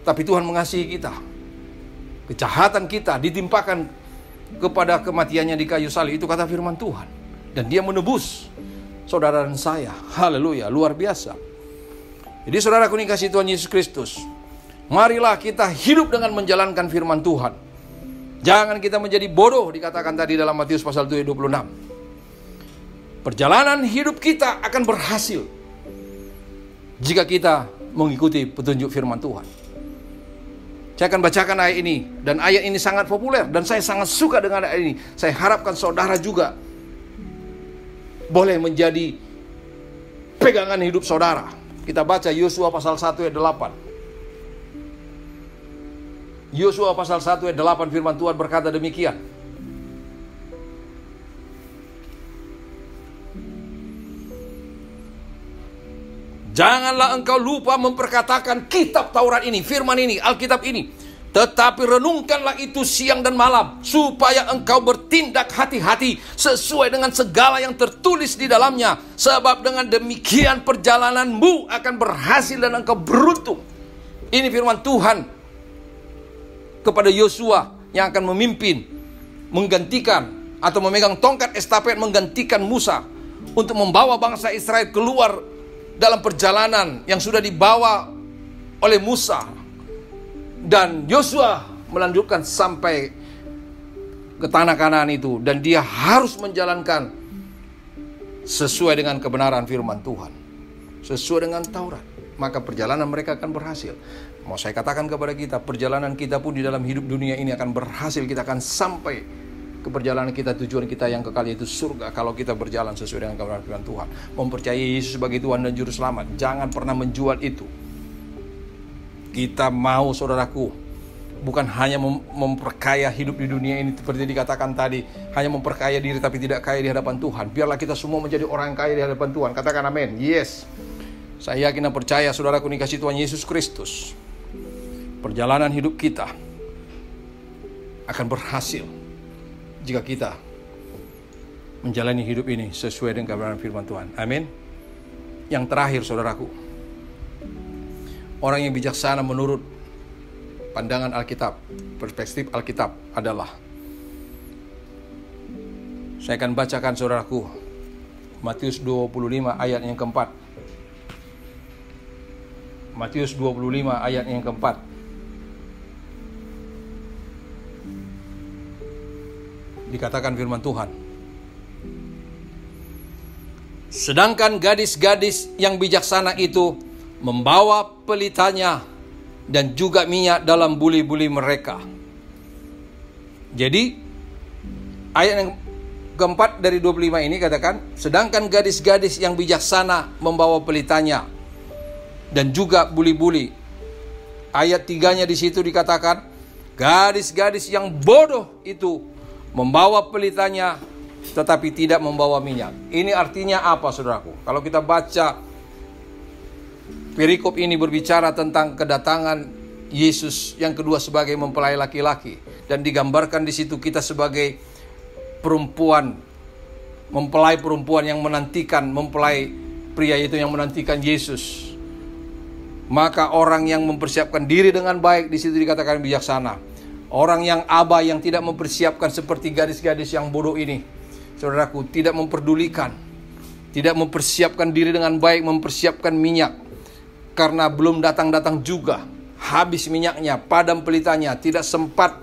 Tapi Tuhan mengasihi kita. Kejahatan kita ditimpakan kepada kematiannya di kayu salib. Itu kata firman Tuhan. Dan dia menebus saudara dan saya. Haleluya, luar biasa. Jadi saudaraku dikasihi Tuhan Yesus Kristus, marilah kita hidup dengan menjalankan firman Tuhan. Jangan kita menjadi bodoh, dikatakan tadi dalam Matius pasal 7:26. Perjalanan hidup kita akan berhasil jika kita mengikuti petunjuk firman Tuhan. Saya akan bacakan ayat ini, dan ayat ini sangat populer dan saya sangat suka dengan ayat ini. Saya harapkan saudara juga boleh menjadi pegangan hidup saudara. Kita baca Yosua pasal 1 ayat 8. Yosua pasal 1 ayat 8 firman Tuhan berkata demikian. Janganlah engkau lupa memperkatakan kitab Taurat ini, firman ini, Alkitab ini. Tetapi renungkanlah itu siang dan malam, supaya engkau bertindak hati-hati sesuai dengan segala yang tertulis di dalamnya. Sebab dengan demikian perjalananmu akan berhasil dan engkau beruntung. Ini firman Tuhan kepada Yosua yang akan memimpin, menggantikan atau memegang tongkat estafet menggantikan Musa untuk membawa bangsa Israel keluar dalam perjalanan yang sudah dibawa oleh Musa. Dan Yosua melanjutkan sampai ke tanah Kanaan itu, dan dia harus menjalankan sesuai dengan kebenaran firman Tuhan, sesuai dengan Taurat. Maka perjalanan mereka akan berhasil. Mau saya katakan kepada kita, perjalanan kita pun di dalam hidup dunia ini akan berhasil. Kita akan sampai ke perjalanan kita, tujuan kita yang kekal, yaitu surga, kalau kita berjalan sesuai dengan kebenaran firman Tuhan. Mempercayai Yesus sebagai Tuhan dan Juru Selamat. Jangan pernah menjual itu. Kita mau, saudaraku, bukan hanya memperkaya hidup di dunia ini seperti dikatakan tadi, hanya memperkaya diri tapi tidak kaya di hadapan Tuhan. Biarlah kita semua menjadi orang yang kaya di hadapan Tuhan. Katakan amin. Yes. Saya yakin dan percaya, saudaraku dikasihi Tuhan Yesus Kristus, perjalanan hidup kita akan berhasil jika kita menjalani hidup ini sesuai dengan kebenaran firman Tuhan. Amin. Yang terakhir, saudaraku, orang yang bijaksana menurut pandangan Alkitab, perspektif Alkitab adalah, saya akan bacakan saudaraku Matius 25 ayat yang keempat. Matius 25 ayat yang keempat. Dikatakan firman Tuhan, sedangkan gadis-gadis yang bijaksana itu membawa pelitanya dan juga minyak dalam buli-buli mereka. Jadi ayat yang keempat dari 25 ini katakan, sedangkan gadis-gadis yang bijaksana membawa pelitanya dan juga buli-buli. Ayat 3-nya di situ dikatakan, gadis-gadis yang bodoh itu membawa pelitanya tetapi tidak membawa minyak. Ini artinya apa, saudaraku? Kalau kita baca perikop ini berbicara tentang kedatangan Yesus yang kedua sebagai mempelai laki-laki, dan digambarkan di situ kita sebagai perempuan, mempelai perempuan yang menantikan mempelai pria itu yang menantikan Yesus. Maka orang yang mempersiapkan diri dengan baik di situ dikatakan bijaksana. Orang yang abai, yang tidak mempersiapkan seperti gadis-gadis yang bodoh ini, saudaraku, tidak memperdulikan, tidak mempersiapkan diri dengan baik, mempersiapkan minyak, karena belum datang-datang juga, habis minyaknya, padam pelitanya, tidak sempat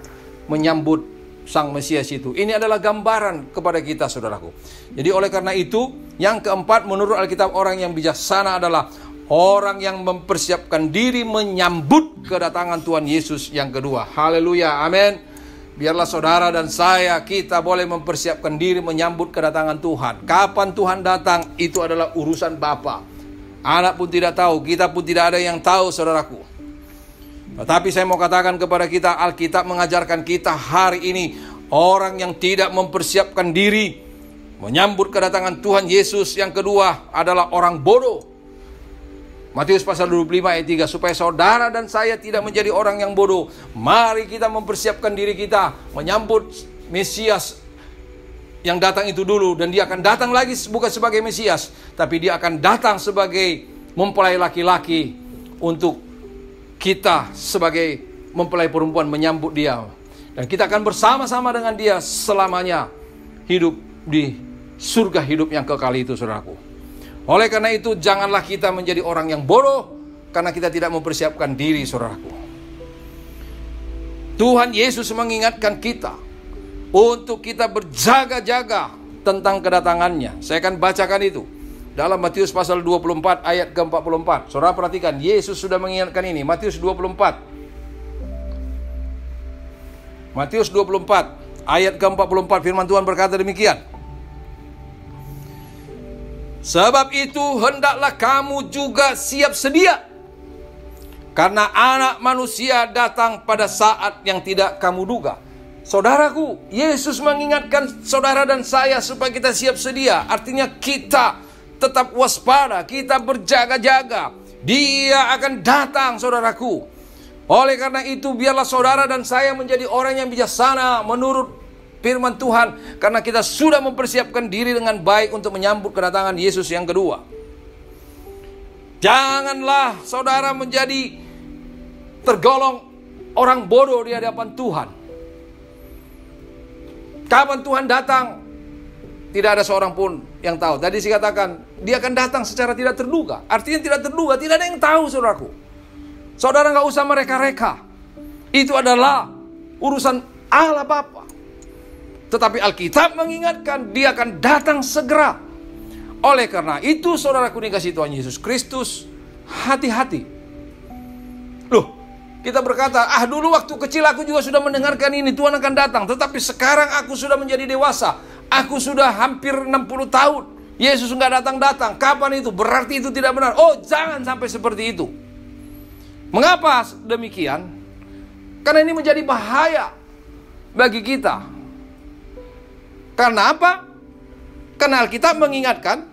menyambut Sang Mesias itu. Ini adalah gambaran kepada kita, saudaraku. Jadi oleh karena itu, yang keempat menurut Alkitab, orang yang bijaksana adalah orang yang mempersiapkan diri menyambut kedatangan Tuhan Yesus yang kedua. Haleluya, amin. biarlah saudara dan saya, kita boleh mempersiapkan diri menyambut kedatangan Tuhan. Kapan Tuhan datang, itu adalah urusan Bapa. Anak pun tidak tahu, kita pun tidak ada yang tahu, saudaraku. Tetapi saya mau katakan kepada kita, Alkitab mengajarkan kita hari ini, orang yang tidak mempersiapkan diri menyambut kedatangan Tuhan Yesus yang kedua adalah orang bodoh. Matius pasal 25 ayat 3, supaya saudara dan saya tidak menjadi orang yang bodoh, mari kita mempersiapkan diri kita menyambut Mesias yang datang itu dulu. Dan dia akan datang lagi bukan sebagai Mesias, tapi dia akan datang sebagai mempelai laki-laki untuk kita sebagai mempelai perempuan menyambut dia. Dan kita akan bersama-sama dengan dia selamanya hidup di surga hidup yang kekal itu, saudaraku. Oleh karena itu, janganlah kita menjadi orang yang bodoh karena kita tidak mempersiapkan diri, saudaraku. Tuhan Yesus mengingatkan kita untuk kita berjaga-jaga tentang kedatangannya. Saya akan bacakan itu dalam Matius pasal 24 ayat ke-44. Saudara perhatikan, Yesus sudah mengingatkan ini. Matius 24. Matius 24 ayat ke-44, firman Tuhan berkata demikian. Sebab itu hendaklah kamu juga siap sedia, karena Anak Manusia datang pada saat yang tidak kamu duga. Saudaraku, Yesus mengingatkan saudara dan saya supaya kita siap sedia. Artinya kita tetap waspada, kita berjaga-jaga. Dia akan datang, saudaraku. Oleh karena itu, biarlah saudara dan saya menjadi orang yang bijaksana menurut firman Tuhan, karena kita sudah mempersiapkan diri dengan baik untuk menyambut kedatangan Yesus yang kedua. Janganlah saudara menjadi tergolong orang bodoh di hadapan Tuhan. Kapan Tuhan datang, tidak ada seorang pun yang tahu. Tadi saya katakan, dia akan datang secara tidak terduga. Artinya tidak terduga, tidak ada yang tahu, saudaraku. Saudara nggak usah mereka-reka. Itu adalah urusan Allah Bapa. Tetapi Alkitab mengingatkan dia akan datang segera. Oleh karena itu, saudaraku dikasihi Tuhan Yesus Kristus, hati-hati. Loh, kita berkata, dulu waktu kecil aku juga sudah mendengarkan ini, Tuhan akan datang. Tetapi sekarang aku sudah menjadi dewasa. Aku sudah hampir 60 tahun. Yesus nggak datang-datang. Kapan itu? Berarti itu tidak benar. Oh, jangan sampai seperti itu. Mengapa demikian? Karena ini menjadi bahaya bagi kita. Karena apa? Karena Alkitab mengingatkan,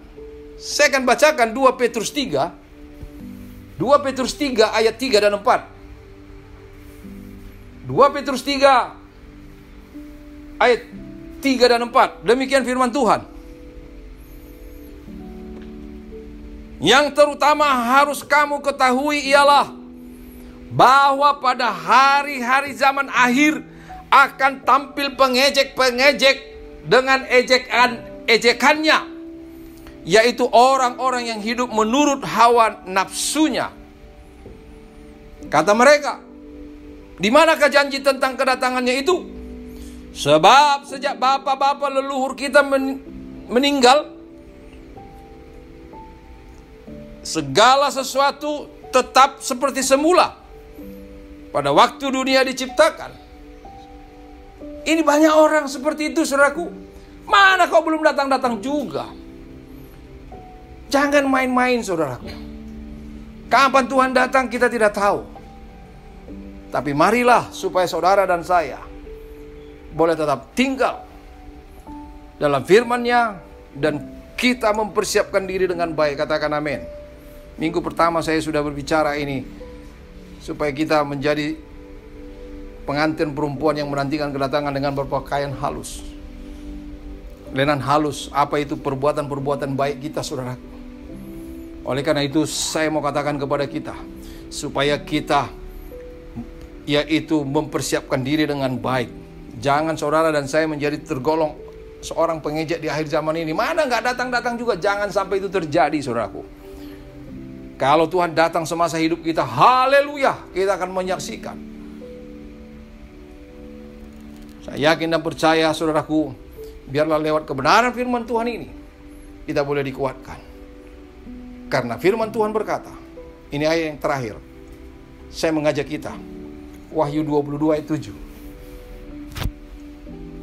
saya akan bacakan 2 Petrus 3. 2 Petrus 3 ayat 3 dan 4. 2 Petrus 3 ayat 3 dan 4. Demikian firman Tuhan. Yang terutama harus kamu ketahui ialah bahwa pada hari-hari zaman akhir akan tampil pengejek-pengejek dengan ejekannya, yaitu orang-orang yang hidup menurut hawa nafsunya. Kata mereka, di manakah janji tentang kedatangannya itu? Sebab sejak bapa-bapa leluhur kita meninggal, segala sesuatu tetap seperti semula pada waktu dunia diciptakan. Ini banyak orang seperti itu, saudaraku. Mana kau belum datang-datang juga? Jangan main-main, saudaraku. Kapan Tuhan datang kita tidak tahu. Tapi marilah supaya saudara dan saya boleh tetap tinggal dalam firman-Nya dan kita mempersiapkan diri dengan baik. Katakan amin. Minggu pertama saya sudah berbicara ini supaya kita menjadi pengantin perempuan yang menantikan kedatangan dengan berpakaian halus, lenan halus. Apa itu? Perbuatan-perbuatan baik kita, saudara. Oleh karena itu saya mau katakan kepada kita, supaya kita yaitu mempersiapkan diri dengan baik. Jangan saudara dan saya menjadi tergolong seorang pengejek di akhir zaman ini. Mana nggak datang-datang juga. Jangan sampai itu terjadi, saudaraku. Kalau Tuhan datang semasa hidup kita, haleluya, kita akan menyaksikan. Saya yakin dan percaya, saudaraku, biarlah lewat kebenaran firman Tuhan ini kita boleh dikuatkan. Karena firman Tuhan berkata, ini ayat yang terakhir, saya mengajak kita, Wahyu 22 ayat 7.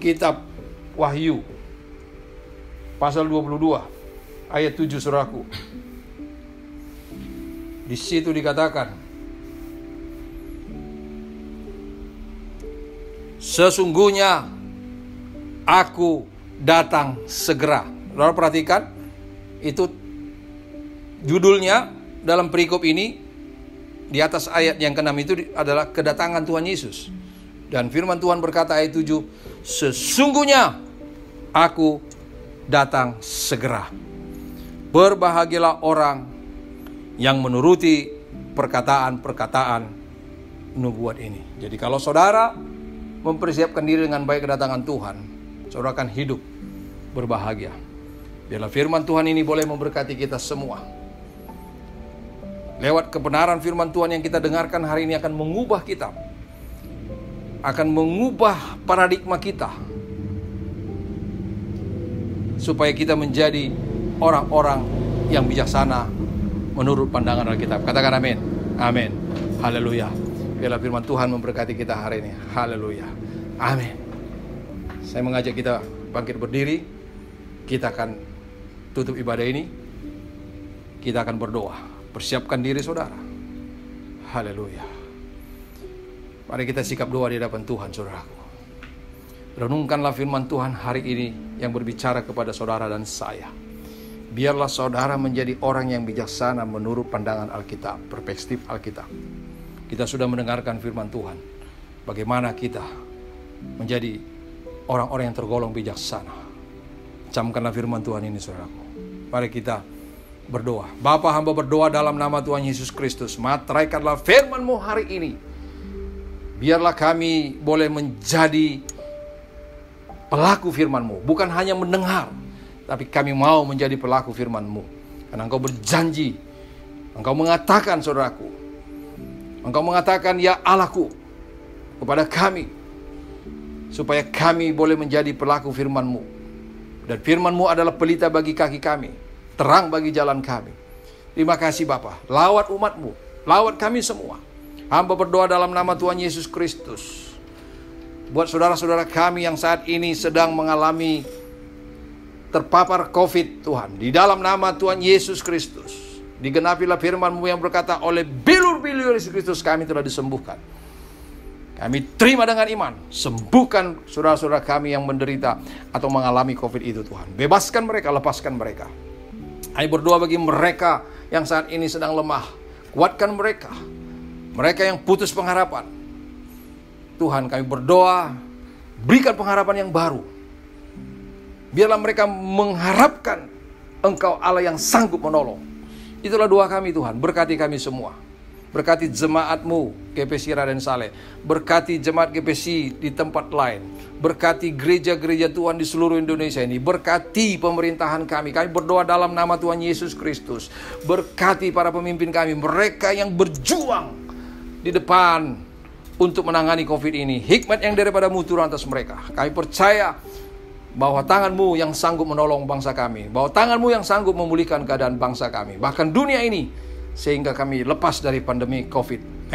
kitab Wahyu pasal 22 ayat 7, saudaraku. Di situ dikatakan, sesungguhnya aku datang segera. Saudara perhatikan, itu judulnya dalam perikop ini. Di atas ayat yang ke-6 itu adalah kedatangan Tuhan Yesus. Dan firman Tuhan berkata ayat 7, sesungguhnya aku datang segera. Berbahagialah orang yang menuruti perkataan-perkataan nubuat ini. Jadi kalau saudara mempersiapkan diri dengan baik kedatangan Tuhan, saudara akan hidup berbahagia. Biarlah firman Tuhan ini boleh memberkati kita semua. Lewat kebenaran firman Tuhan yang kita dengarkan hari ini akan mengubah kita, akan mengubah paradigma kita, supaya kita menjadi orang-orang yang bijaksana menurut pandangan Alkitab. Katakan amin. Amin. Haleluya. Biarlah firman Tuhan memberkati kita hari ini. Haleluya. Amin. Saya mengajak kita bangkit berdiri. Kita akan tutup ibadah ini. Kita akan berdoa. Persiapkan diri saudara. Haleluya. Mari kita sikap doa di hadapan Tuhan, saudaraku. Renungkanlah firman Tuhan hari ini yang berbicara kepada saudara dan saya. Biarlah saudara menjadi orang yang bijaksana menurut pandangan Alkitab, perspektif Alkitab. Kita sudah mendengarkan firman Tuhan. Bagaimana kita menjadi orang-orang yang tergolong bijaksana. Camkanlah firman Tuhan ini, saudaraku. Mari kita berdoa. Bapa, hamba berdoa dalam nama Tuhan Yesus Kristus. Materaikanlah firman-Mu hari ini. Biarlah kami boleh menjadi pelaku firman-Mu. Bukan hanya mendengar, tapi kami mau menjadi pelaku firman-Mu. Karena Engkau berjanji. Engkau mengatakan, saudaraku. Engkau mengatakan, ya Allahku, kepada kami. Supaya kami boleh menjadi pelaku firman-Mu. Dan firman-Mu adalah pelita bagi kaki kami, terang bagi jalan kami. Terima kasih Bapa. Lawat umat-Mu, lawat kami semua. Hamba berdoa dalam nama Tuhan Yesus Kristus. Buat saudara-saudara kami yang saat ini sedang mengalami terpapar COVID, Tuhan. Di dalam nama Tuhan Yesus Kristus. Digenapilah firman-Mu yang berkata, oleh bilur-bilur Yesus Kristus kami telah disembuhkan. Kami terima dengan iman. Sembuhkan saudara-saudara kami yang menderita atau mengalami COVID itu, Tuhan. Bebaskan mereka, lepaskan mereka. Kami berdoa bagi mereka yang saat ini sedang lemah. Kuatkan mereka. Mereka yang putus pengharapan. Tuhan, kami berdoa, berikan pengharapan yang baru. Biarlah mereka mengharapkan Engkau Allah yang sanggup menolong. Itulah doa kami, Tuhan. Berkati kami semua. Berkati jemaat-Mu GPC Raden Saleh. Berkati jemaat GPC di tempat lain. Berkati gereja-gereja Tuhan di seluruh Indonesia ini. Berkati pemerintahan kami. Kami berdoa dalam nama Tuhan Yesus Kristus. Berkati para pemimpin kami. Mereka yang berjuang di depan untuk menangani COVID ini. Hikmat yang daripada-Mu turun atas mereka. Kami percaya bahwa tangan-Mu yang sanggup menolong bangsa kami. Bahwa tangan-Mu yang sanggup memulihkan keadaan bangsa kami. Bahkan dunia ini. Sehingga kami lepas dari pandemi COVID-19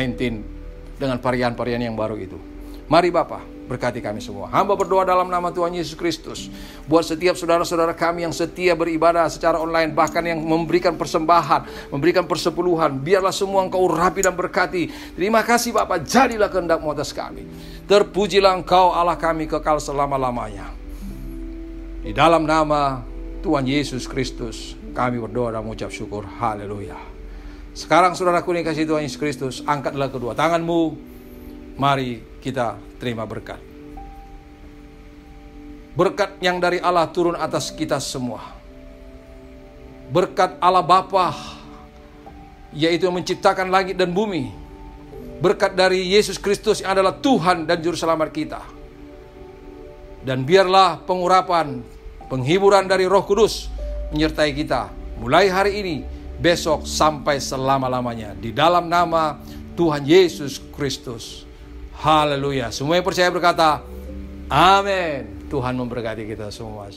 dengan varian-varian yang baru itu. Mari Bapa, berkati kami semua. Hamba berdoa dalam nama Tuhan Yesus Kristus. Buat setiap saudara-saudara kami yang setia beribadah secara online. Bahkan yang memberikan persembahan, memberikan persepuluhan. Biarlah semua Engkau rapi dan berkati. Terima kasih Bapa, jadilah kehendak-Mu atas kami. Terpujilah Engkau Allah kami kekal selama-lamanya. Di dalam nama Tuhan Yesus Kristus kami berdoa dan mengucap syukur. Haleluya. Sekarang saudaraku yang kasih Tuhan Yesus Kristus, angkatlah kedua tangan-Mu. Mari kita terima berkat. Berkat yang dari Allah turun atas kita semua. Berkat Allah Bapa, yaitu yang menciptakan langit dan bumi. Berkat dari Yesus Kristus yang adalah Tuhan dan Juru Selamat kita. Dan biarlah pengurapan, penghiburan dari Roh Kudus menyertai kita. Mulai hari ini, besok sampai selama-lamanya. Di dalam nama Tuhan Yesus Kristus. Haleluya. Semua yang percaya berkata, amin. Tuhan memberkati kita semua.